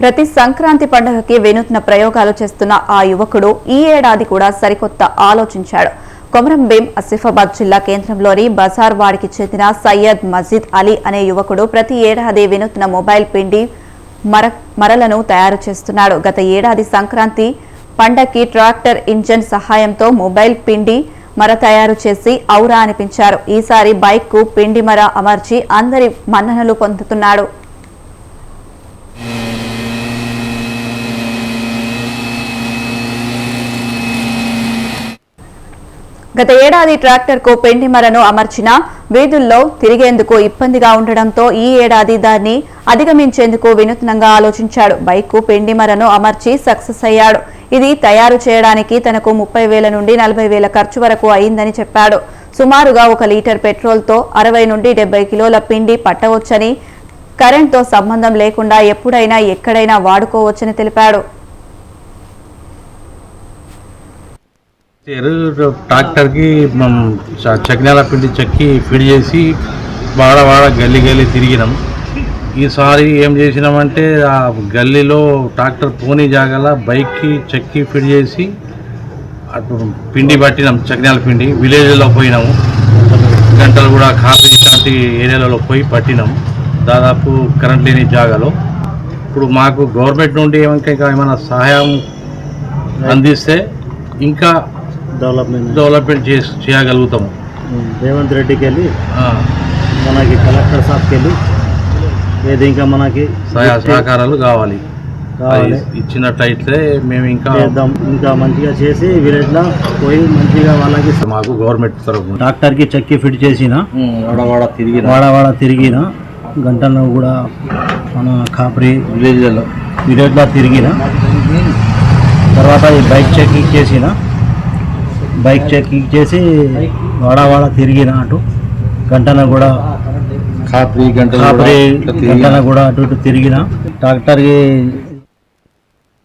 ప్రతి సంక్రాంతి పండుగకి వినూత్న ప్రయోగాలు చేస్తున్న ఆ యువకుడు ఈ ఏడాది కూడా సరికొత్త ఆలోచించాడు. కొమరం భీం ఆసిఫాబాద్ జిల్లా కేంద్రంలోని బజార్ వాడికి చెందిన సయ్యద్ మజీద్ అలీ అనే యువకుడు ప్రతి ఏడాది వినూత్న మొబైల్ పిండి మరలను తయారు చేస్తున్నాడు. గత ఏడాది సంక్రాంతి పండగకి ట్రాక్టర్ ఇంజన్ సహాయంతో మొబైల్ పిండి మర తయారు చేసి ఔరా అనిపించారు. ఈసారి బైక్ కు పిండి మర అమర్చి అందరి మన్ననలు పొందుతున్నాడు. గత ఏడాది ట్రాక్టర్ కు పెండి మరను అమర్చిన వీధుల్లో తిరిగేందుకు ఇబ్బందిగా ఉండడంతో ఈ ఏడాది దాన్ని అధిగమించేందుకు వినూత్నంగా ఆలోచించాడు. బైక్ కు పెండి మరను అమర్చి సక్సెస్ అయ్యాడు. ఇది తయారు చేయడానికి తనకు 30,000 నుండి 40,000 ఖర్చు వరకు అయిందని చెప్పాడు. సుమారుగా 1 లీటర్ పెట్రోల్ తో 60 నుండి 70 కిలోల పిండి పట్టవచ్చని, కరెంట్తో సంబంధం లేకుండా ఎప్పుడైనా ఎక్కడైనా వాడుకోవచ్చని తెలిపాడు. ట్రాక్టర్ కి చకినాల పిండి చెక్కి ఫిడ్ చేసి వాడ గల్లీ తిరిగినాం. ఈసారి ఏం చేసినామంటే ఆ గల్లీలో ట్రాక్టర్ పోనీ జాగాల బైక్ కి చెక్కి ఫిడ్ చేసి పిండి పట్టినాం. చకినాల పిండి విలేజ్లో పోయినాము. గంటలు కూడా కాఫీ ఇట్లాంటి ఏరియాలలో పోయి పట్టినాం. దాదాపు కరెంట్ లేని జాగాలో. ఇప్పుడు మాకు గవర్నమెంట్ నుండి ఏమైనా సహాయం అందిస్తే ఇంకా డెవలప్మెంట్ చేయగలుగుతాము. రేవంత్ రెడ్డికి వెళ్ళి మనకి కలెక్టర్ సాబ్కి వెళ్ళి ఏది ఇంకా మనకి సహకారాలు కావాలి. ఇచ్చినట్లయితే మేము ఇంకా మంచిగా చేసి విలేజ్లో పోయి మంచిగా వాళ్ళకి మాకు గవర్నమెంట్ తరఫున ట్రాక్టర్కి చెక్కి ఫిట్ చేసిన వాడవాడ తిరిగిన గంటల్లో కూడా మన కాపరి విలేజ్లో తిరిగిన తర్వాత ఈ బైక్ చెక్కింగ్ చేసి వాడవాడ తిరిగిన అటు గంటన కూడా కాపరి గంటన కూడా అటు ఇటు తిరిగిన ట్రాక్టర్కి